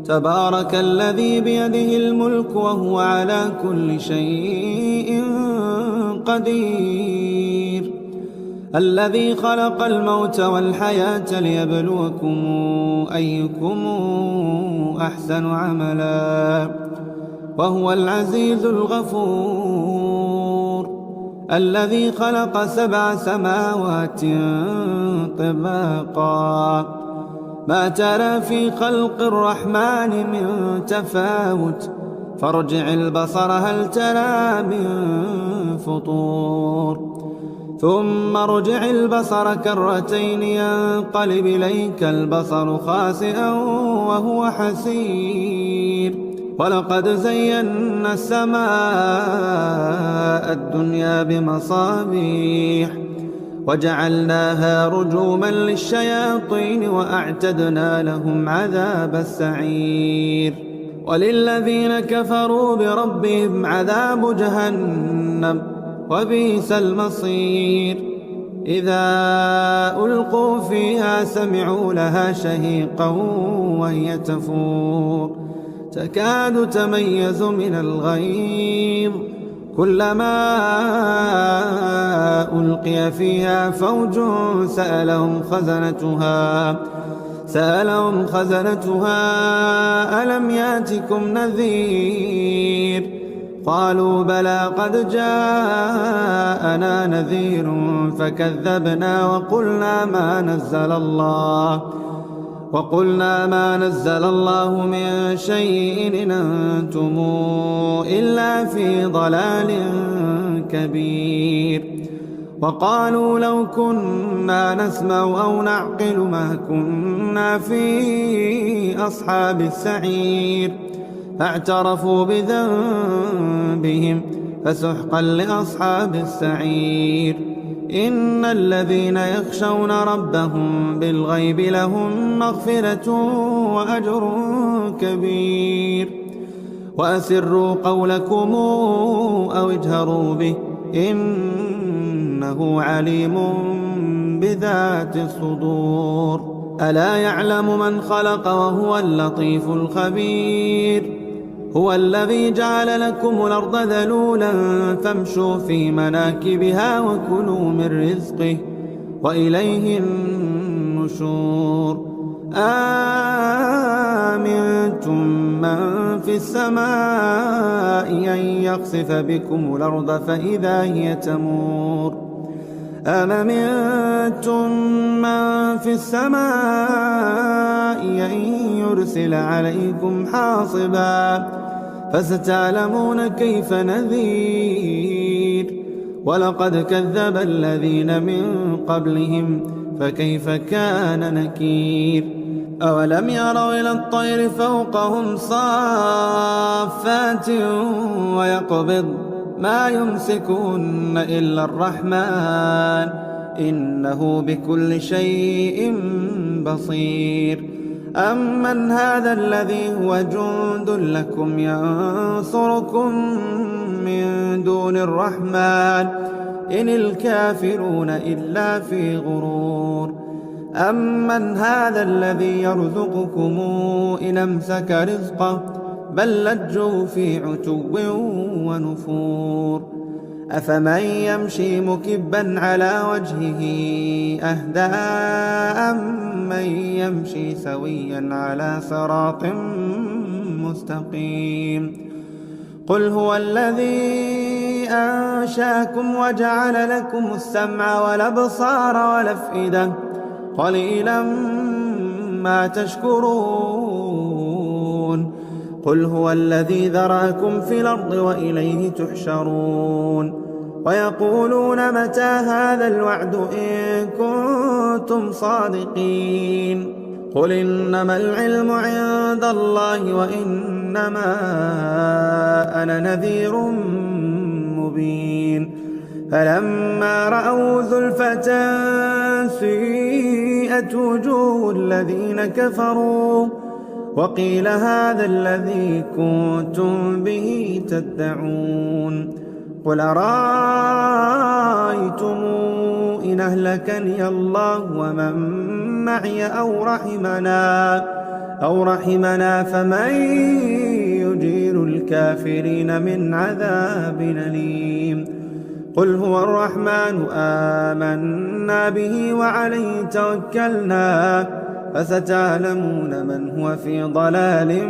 تبارك الذي بيده الملك وهو على كل شيء قدير. الذي خلق الموت والحياة ليبلوكم أيكم أحسن عملا وهو العزيز الغفور. الذي خلق 7 سماوات طباقا ما ترى في خلق الرحمن من تفاوت فارجع البصر هل ترى من فطور ثم ارجع البصر كرتين ينقلب إليك البصر خاسئا وهو حسير. ولقد زينا السماء الدنيا بمصابيح وجعلناها رجوما للشياطين وأعتدنا لهم عذاب السعير. وللذين كفروا بربهم عذاب جهنم وبئس المصير. إذا ألقوا فيها سمعوا لها شهيقا وهي تفور تكاد تميز من الغيظ كلما ألقي فيها فوج سألهم خزنتها ألم ياتكم نذير قالوا بلى قد جاءنا نذير فكذبنا وقلنا ما نزل الله من شيء إن أنتم إلا في ضلال كبير. وقالوا لو كنا نسمع أو نعقل ما كنا في أصحاب السعير فاعترفوا بذنبهم فسحقا لأصحاب السعير. إن الذين يخشون ربهم بالغيب لهم مغفرة وأجر كبير. وأسروا قولكم أو اجهروا به إنه عليم بذات الصدور. ألا يعلم من خلق وهو اللطيف الخبير. هو الذي جعل لكم الأرض ذلولا فامشوا في مناكبها وكلوا من رزقه وإليه النشور. آمنتم من في السماء أن يخسف بكم الأرض فإذا هي تمور أم أمنتم من في السماء أن يرسل عليكم حاصبا فستعلمون كيف نذير. ولقد كذب الذين من قبلهم فكيف كان نكير. أولم يروا إلى الطير فوقهم صافات ويقبض ما يمسكون إلا الرحمن إنه بكل شيء بصير. أمن هذا الذي هو جند لكم ينصركم من دون الرحمن إن الكافرون إلا في غرور. أمن هذا الذي يرزقكم إن أمسك رزقه بل لجوا في عتو ونفور. أفمن يمشي مكبا على وجهه أهدى أمن يمشي سويا على صراط مستقيم. قل هو الذي أنشأكم وجعل لكم السمع والأبصار والأفئدة قليلا ما تشكرون. قل هو الذي ذرأكم في الأرض وإليه تحشرون. ويقولون متى هذا الوعد إن كنتم صادقين. قل إنما العلم عند الله وإنما أنا نذير مبين. فلما رأوا زلفة سيئت وجوه الذين كفروا وقيل هذا الذي كنتم به تدعون. قل أرأيتم إن أهلكني الله ومن معي أو رحمنا أو رحمنا فمن يجير الكافرين من عذاب أليم قل هو الرحمن آمنا به وعليه توكلنا فستعلمون من هو في ضلال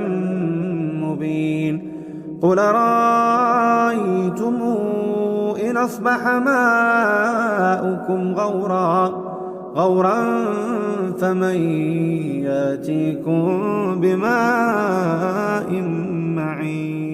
مبين قل رأيتم إن أصبح ماؤكم غورا فمن ياتيكم بماء معين